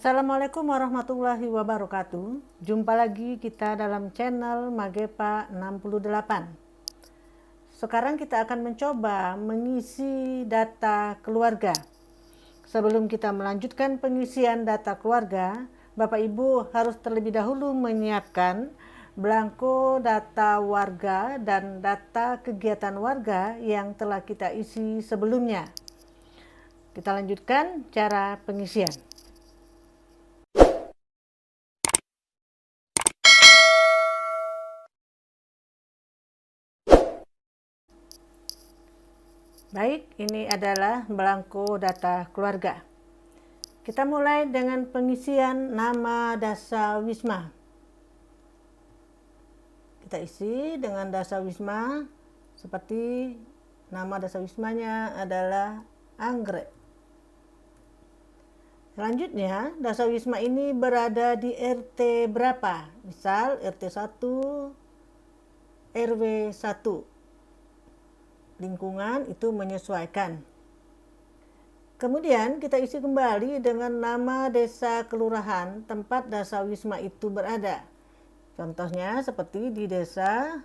Assalamualaikum warahmatullahi wabarakatuh. Jumpa lagi kita dalam channel Magepa 68. Sekarang kita akan mencoba mengisi data keluarga. Sebelum kita melanjutkan pengisian data keluarga, Bapak Ibu harus terlebih dahulu menyiapkan belangko data warga dan data kegiatan warga yang telah kita isi sebelumnya. Kita lanjutkan cara pengisian. Baik, ini adalah belangko data keluarga. Kita mulai dengan pengisian nama dasawisma. Kita isi dengan dasawisma seperti nama dasawismanya adalah Anggrek. Selanjutnya, dasawisma ini berada di RT berapa? Misal RT 1, RW 1. Lingkungan itu menyesuaikan. Kemudian kita isi kembali dengan nama desa kelurahan tempat dasawisma itu berada. Contohnya seperti di desa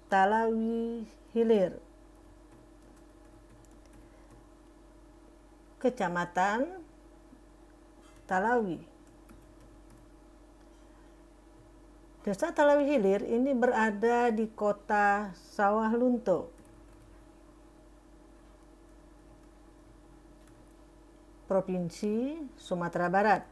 Talawi Hilir, Kecamatan Talawi. Desa Talawi Hilir ini berada di kota Sawah Lunto, Provinsi Sumatera Barat.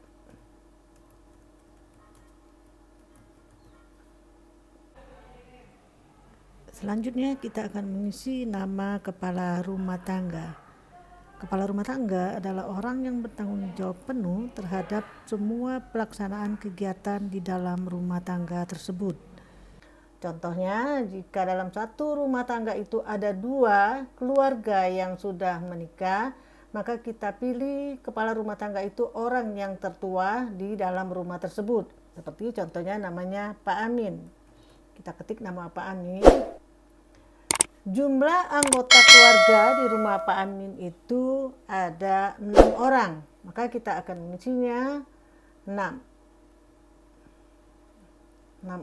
Selanjutnya kita akan mengisi nama kepala rumah tangga. Kepala rumah tangga adalah orang yang bertanggung jawab penuh terhadap semua pelaksanaan kegiatan di dalam rumah tangga tersebut. Contohnya, jika dalam satu rumah tangga itu ada 2 keluarga yang sudah menikah, maka kita pilih kepala rumah tangga itu orang yang tertua di dalam rumah tersebut. Seperti contohnya namanya Pak Amin. Kita ketik nama Pak Amin. Jumlah anggota keluarga di rumah Pak Amin itu ada 6 orang. Maka kita akan mengisinya 6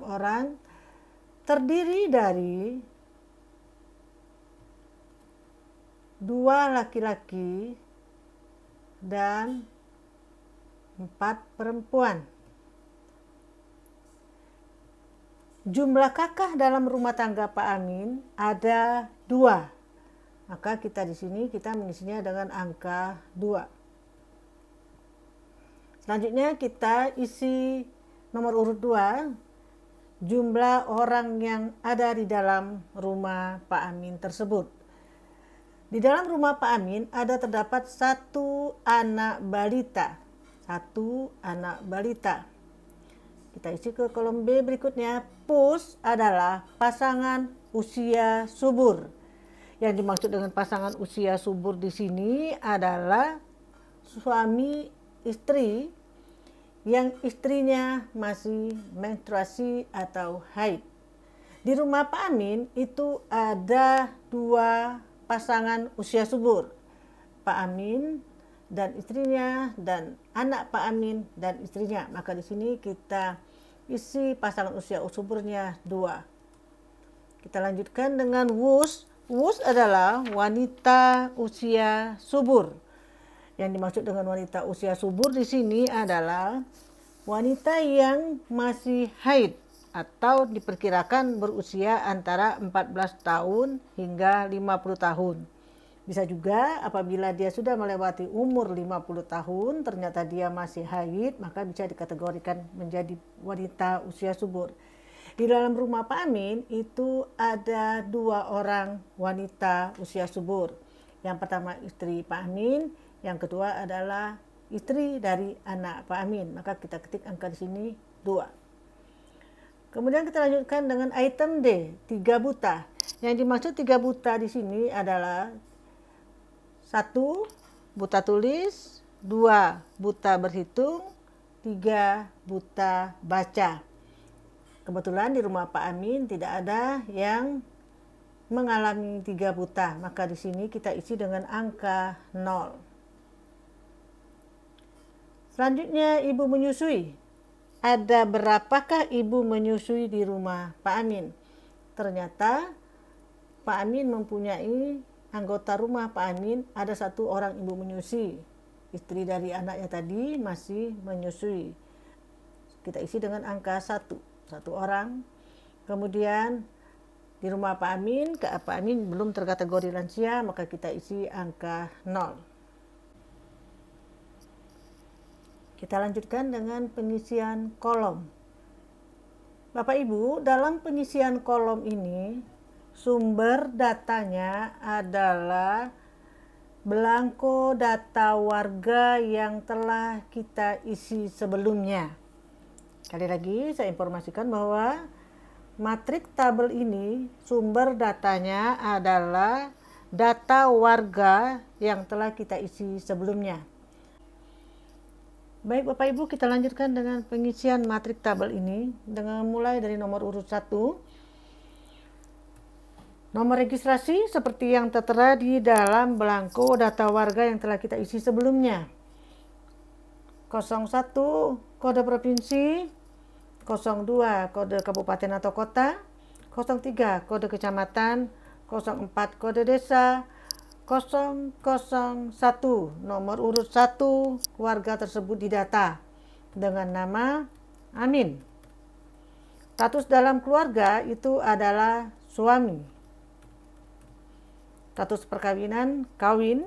orang, terdiri dari 2 laki-laki dan 4 perempuan. Jumlah kakak dalam rumah tangga Pak Amin ada 2. Maka kita di sini kita mengisinya dengan angka 2. Selanjutnya kita isi nomor urut 2, jumlah orang yang ada di dalam rumah Pak Amin tersebut. Di dalam rumah Pak Amin terdapat 1 anak balita. 1 anak balita. Kita isi ke kolom B berikutnya. Pus adalah pasangan usia subur. Yang dimaksud dengan pasangan usia subur di sini adalah suami istri yang istrinya masih menstruasi atau haid. Di rumah Pak Amin itu ada 2 pasangan usia subur, Pak Amin dan istrinya dan anak Pak Amin dan istrinya. Maka di sini kita isi pasangan usia suburnya 2. Kita lanjutkan dengan Wus. Wus adalah wanita usia subur. Yang dimaksud dengan wanita usia subur di sini adalah wanita yang masih haid atau diperkirakan berusia antara 14 tahun hingga 50 tahun. Bisa juga apabila dia sudah melewati umur 50 tahun, ternyata dia masih haid, maka bisa dikategorikan menjadi wanita usia subur. Di dalam rumah Pak Amin itu ada 2 orang wanita usia subur. Yang pertama istri Pak Amin, yang kedua adalah istri dari anak Pak Amin. Maka kita ketik angka di sini 2. Kemudian kita lanjutkan dengan item D, 3 buta. Yang dimaksud 3 buta di sini adalah 1 buta tulis, 2 buta berhitung, 3 buta baca. Kebetulan di rumah Pak Amin tidak ada yang mengalami 3 buta, maka di sini kita isi dengan angka 0. Selanjutnya, ibu menyusui. Ada berapakah ibu menyusui di rumah Pak Amin? Ternyata Pak Amin mempunyai anggota rumah Pak Amin, ada 1 orang ibu menyusui. Istri dari anaknya tadi masih menyusui. Kita isi dengan angka 1 orang. Kemudian di rumah Pak Amin belum terkategori lansia, maka kita isi angka 0. Kita lanjutkan dengan pengisian kolom. Bapak Ibu, dalam pengisian kolom ini sumber datanya adalah belangko data warga yang telah kita isi sebelumnya. Sekali lagi saya informasikan bahwa matrik tabel ini sumber datanya adalah data warga yang telah kita isi sebelumnya. Baik Bapak Ibu, kita lanjutkan dengan pengisian matrik tabel ini dengan mulai dari nomor urut 1. Nomor registrasi seperti yang tertera di dalam belangko data warga yang telah kita isi sebelumnya. 01 kode provinsi, 02 kode kabupaten atau kota, 03 kode kecamatan, 04 kode desa, 001 nomor urut 1 warga tersebut didata dengan nama Amin. Status dalam keluarga itu adalah suami. Status perkawinan kawin.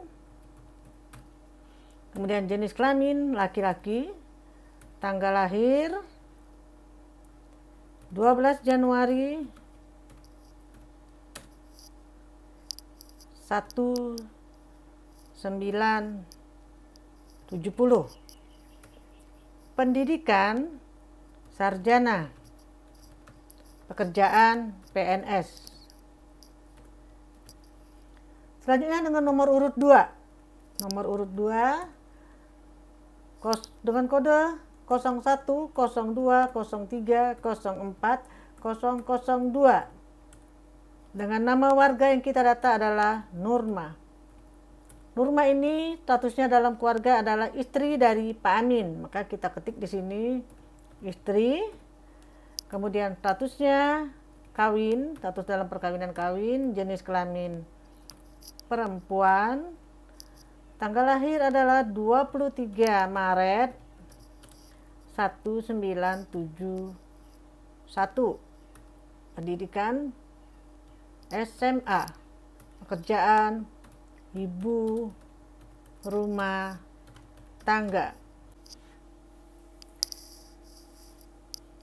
Kemudian jenis kelamin laki-laki. Tanggal lahir 12 Januari 1970. Pendidikan sarjana. Pekerjaan PNS. Selanjutnya dengan nomor urut 2. Nomor urut 2 dengan kode 01, 02, 03, 04, 002. Dengan nama warga yang kita data adalah Nurma. Nurma ini statusnya dalam keluarga adalah istri dari Pak Amin. Maka kita ketik di sini istri. Kemudian statusnya kawin, status dalam perkawinan kawin, jenis kelamin perempuan. Tanggal lahir adalah 23 Maret 1971. Pendidikan SMA. Pekerjaan ibu rumah tangga.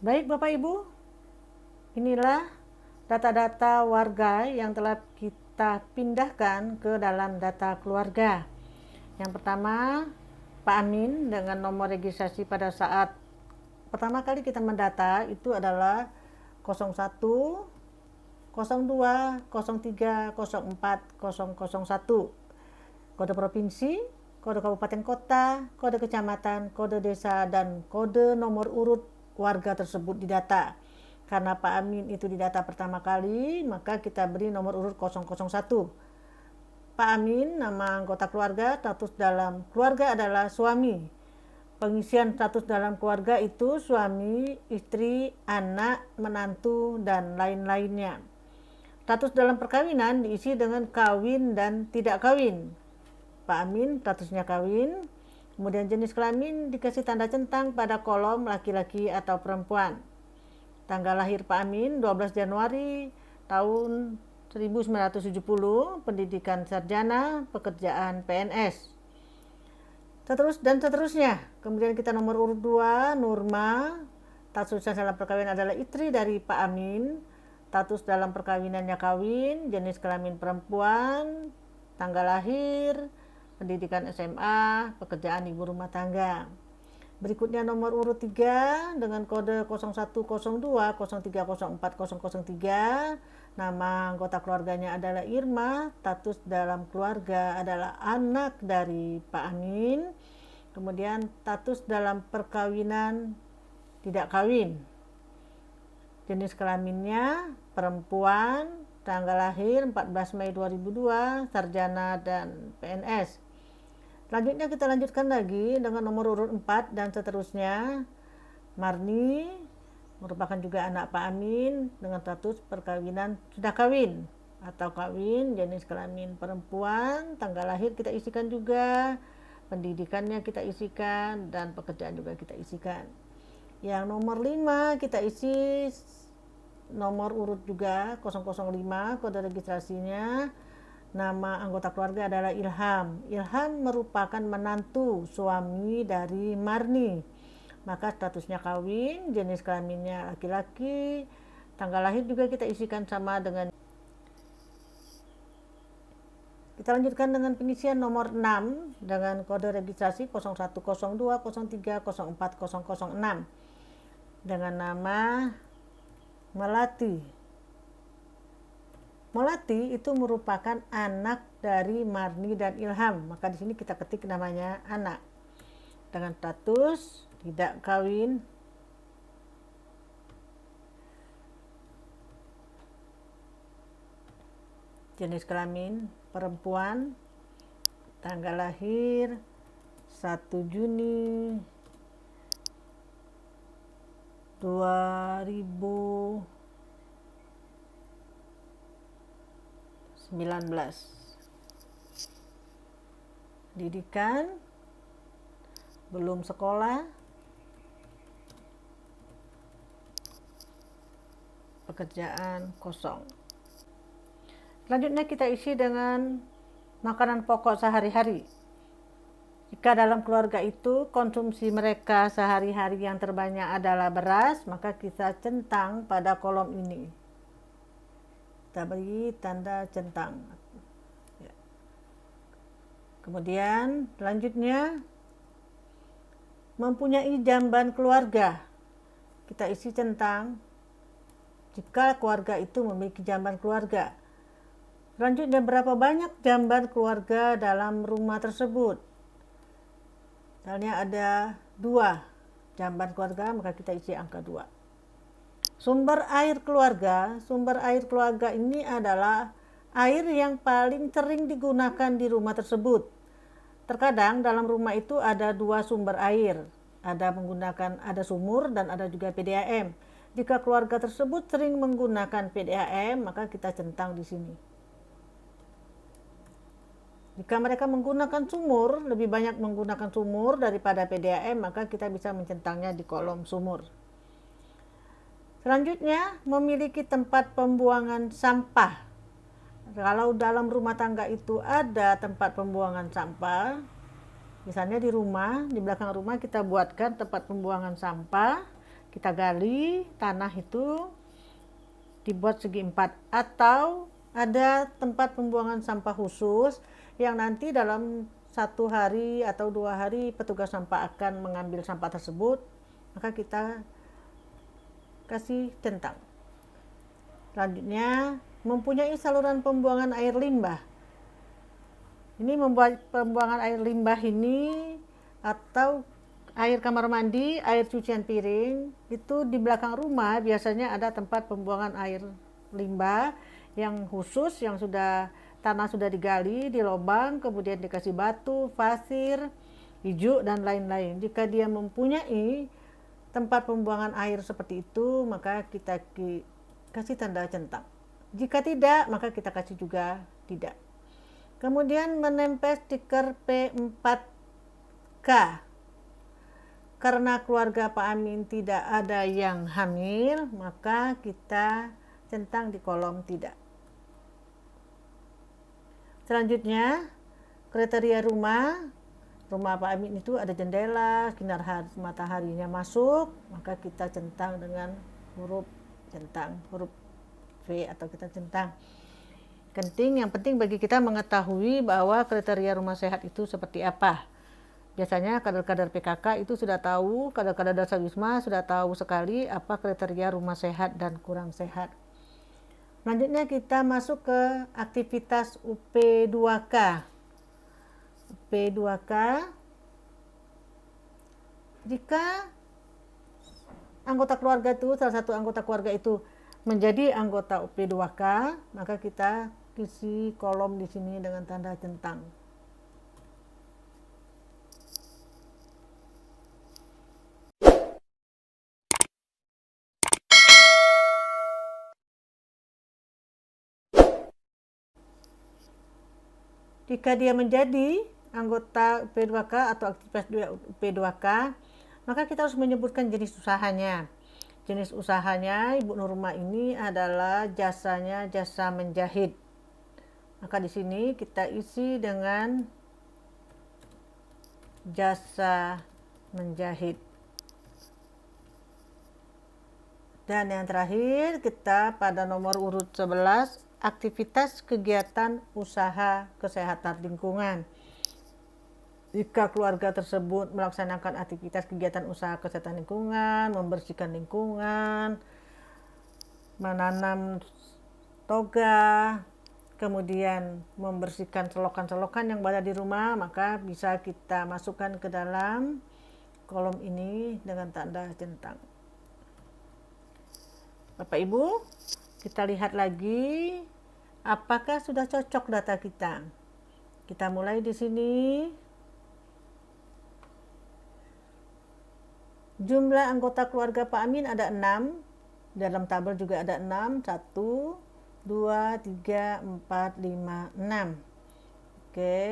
Baik Bapak Ibu, inilah data-data warga yang telah kita pindahkan ke dalam data keluarga. Yang pertama, Pak Amin dengan nomor registrasi pada saat pertama kali kita mendata itu adalah 01, 02, 03, 04, 001. Kode provinsi, kode kabupaten kota, kode kecamatan, kode desa, dan kode nomor urut warga tersebut didata. Karena Pak Amin itu didata pertama kali, maka kita beri nomor urut 001. Pak Amin, nama anggota keluarga, status dalam keluarga adalah suami. Pengisian status dalam keluarga itu suami, istri, anak, menantu, dan lain-lainnya. Status dalam perkawinan diisi dengan kawin dan tidak kawin. Pak Amin statusnya kawin. Kemudian jenis kelamin dikasih tanda centang pada kolom laki-laki atau perempuan. Tanggal lahir Pak Amin 12 Januari tahun 1970, pendidikan sarjana, pekerjaan PNS. Seterusnya. Kemudian kita nomor urut 2, Nurma. Status dalam perkawinan adalah istri dari Pak Amin. Status dalam perkawinannya kawin, jenis kelamin perempuan, tanggal lahir, pendidikan SMA, pekerjaan ibu rumah tangga. Berikutnya nomor urut 3 dengan kode 0102, 03, 04, 003. Nama anggota keluarganya adalah Irma. Status dalam keluarga adalah anak dari Pak Amin. Kemudian status dalam perkawinan tidak kawin. Jenis kelaminnya perempuan, tanggal lahir 14 Mei 2002, sarjana dan PNS. Selanjutnya kita lanjutkan lagi dengan nomor urut 4 dan seterusnya. Marni merupakan juga anak Pak Amin dengan status perkawinan sudah kawin atau kawin, jenis kelamin perempuan, tanggal lahir kita isikan juga, pendidikannya kita isikan, dan pekerjaan juga kita isikan. Yang nomor 5 kita isi nomor urut juga 005, kode registrasinya. Nama anggota keluarga adalah Ilham. Ilham merupakan menantu suami dari Marni. Maka statusnya kawin, jenis kelaminnya laki-laki, tanggal lahir juga kita isikan sama dengan. Kita lanjutkan dengan pengisian nomor 6 dengan kode registrasi 0102030406 dengan nama Melati. Melati itu merupakan anak dari Marni dan Ilham, maka di sini kita ketik namanya anak dengan status tidak kawin, jenis kelamin perempuan, tanggal lahir 1 Juni 2019. Pendidikan belum sekolah, pekerjaan kosong. Selanjutnya kita isi dengan makanan pokok sehari-hari. Jika dalam keluarga itu konsumsi mereka sehari-hari yang terbanyak adalah beras, maka kita centang pada kolom ini. Kita beri tanda centang. Kemudian selanjutnya mempunyai jamban keluarga. Kita isi centang jika keluarga itu memiliki jamban keluarga. Selanjutnya berapa banyak jamban keluarga dalam rumah tersebut. Misalnya ada 2 jamban keluarga, maka kita isi angka 2. Sumber air keluarga ini adalah air yang paling sering digunakan di rumah tersebut. Terkadang dalam rumah itu ada 2 sumber air, ada sumur dan ada juga PDAM. Jika keluarga tersebut sering menggunakan PDAM, maka kita centang di sini. Jika mereka menggunakan sumur, lebih banyak menggunakan sumur daripada PDAM, maka kita bisa mencentangnya di kolom sumur. Selanjutnya, memiliki tempat pembuangan sampah. Kalau dalam rumah tangga itu ada tempat pembuangan sampah, misalnya di rumah, di belakang rumah kita buatkan tempat pembuangan sampah, kita gali tanah itu dibuat segi 4, atau ada tempat pembuangan sampah khusus yang nanti dalam 1 hari atau 2 hari petugas sampah akan mengambil sampah tersebut, maka kita kasih centang. Selanjutnya, mempunyai saluran pembuangan air limbah. Ini membuat pembuangan air limbah ini atau air kamar mandi, air cucian piring, itu di belakang rumah biasanya ada tempat pembuangan air limbah yang khusus, yang tanah sudah digali di lubang, kemudian dikasih batu, pasir, hijau, dan lain-lain. Jika dia mempunyai tempat pembuangan air seperti itu, maka kita kasih tanda centang. Jika tidak, maka kita kasih juga tidak. Kemudian menempel stiker P4K. Karena keluarga Pak Amin tidak ada yang hamil, maka kita centang di kolom tidak. Selanjutnya, kriteria rumah Pak Amin itu ada jendela, sinar mataharinya masuk, maka kita centang dengan huruf V atau kita centang. Yang penting bagi kita mengetahui bahwa kriteria rumah sehat itu seperti apa. Biasanya kader-kader PKK itu sudah tahu, kader-kader Dasar Wisma sudah tahu sekali apa kriteria rumah sehat dan kurang sehat. Selanjutnya kita masuk ke aktivitas UP2K. UP2K, jika anggota keluarga itu, salah satu anggota keluarga itu menjadi anggota UP2K, maka kita isi kolom di sini dengan tanda centang. jika dia menjadi anggota P2K atau aktivitas P2K, maka kita harus menyebutkan jenis usahanya. Jenis usahanya Ibu Nurma ini adalah jasanya jasa menjahit. Maka di sini kita isi dengan jasa menjahit. Dan yang terakhir kita pada nomor urut 11, aktivitas kegiatan usaha kesehatan lingkungan. Jika keluarga tersebut melaksanakan aktivitas kegiatan usaha kesehatan lingkungan, membersihkan lingkungan, menanam toga, kemudian membersihkan selokan-selokan yang berada di rumah, maka bisa kita masukkan ke dalam kolom ini dengan tanda centang. Bapak Ibu, kita lihat lagi apakah sudah cocok data kita. Kita mulai di sini. Jumlah anggota keluarga Pak Amin ada 6. Dalam tabel juga ada 6. 1, 2, 3, 4, 5, 6. Oke.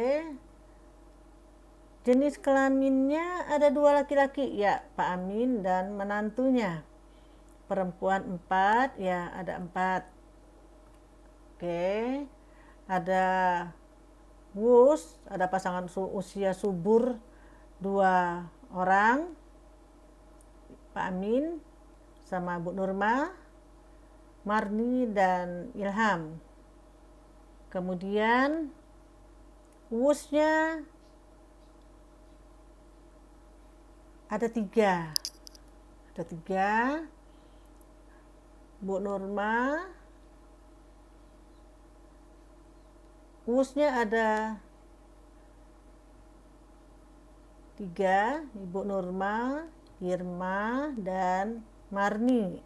Jenis kelaminnya ada 2 laki-laki, ya, Pak Amin dan menantunya. Perempuan 4, ya, ada 4. Oke. Ada Wus, ada pasangan usia subur 2 orang. Pak Amin sama Bu Nurma, Marni dan Ilham. Kemudian Wusnya ada 3. Ada 3. Bu Nurma, Wusnya ada 3, Ibu Nurma, Irma, dan Marni.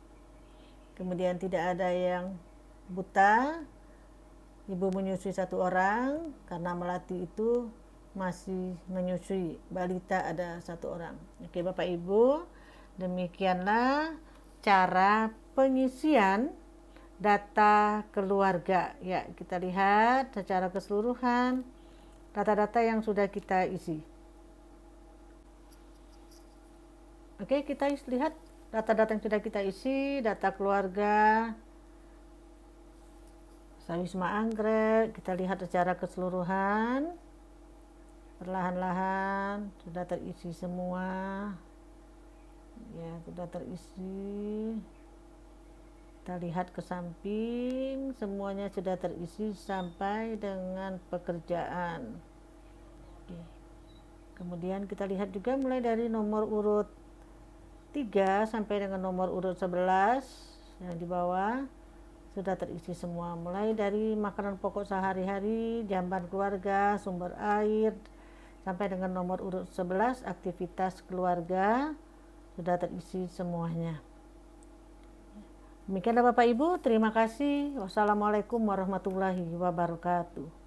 Kemudian tidak ada yang buta. Ibu menyusui 1 orang, karena melati itu masih menyusui. Balita ada 1 orang. Oke Bapak Ibu, demikianlah cara pengisian data keluarga. Ya, kita lihat secara keseluruhan data-data yang sudah kita isi. Oke, kita lihat data-data yang sudah kita isi, data keluarga Wisma Anggrek. Kita lihat secara keseluruhan, perlahan-lahan sudah terisi semua. Ya, sudah terisi. Kita lihat ke samping, semuanya sudah terisi sampai dengan pekerjaan. Oke. Kemudian kita lihat juga mulai dari nomor urut 3 sampai dengan nomor urut 11 yang di bawah sudah terisi semua, mulai dari makanan pokok sehari-hari, jamban keluarga, sumber air, sampai dengan nomor urut 11 aktivitas keluarga sudah terisi semuanya. Demikianlah Bapak Ibu, terima kasih. Wassalamualaikum warahmatullahi wabarakatuh.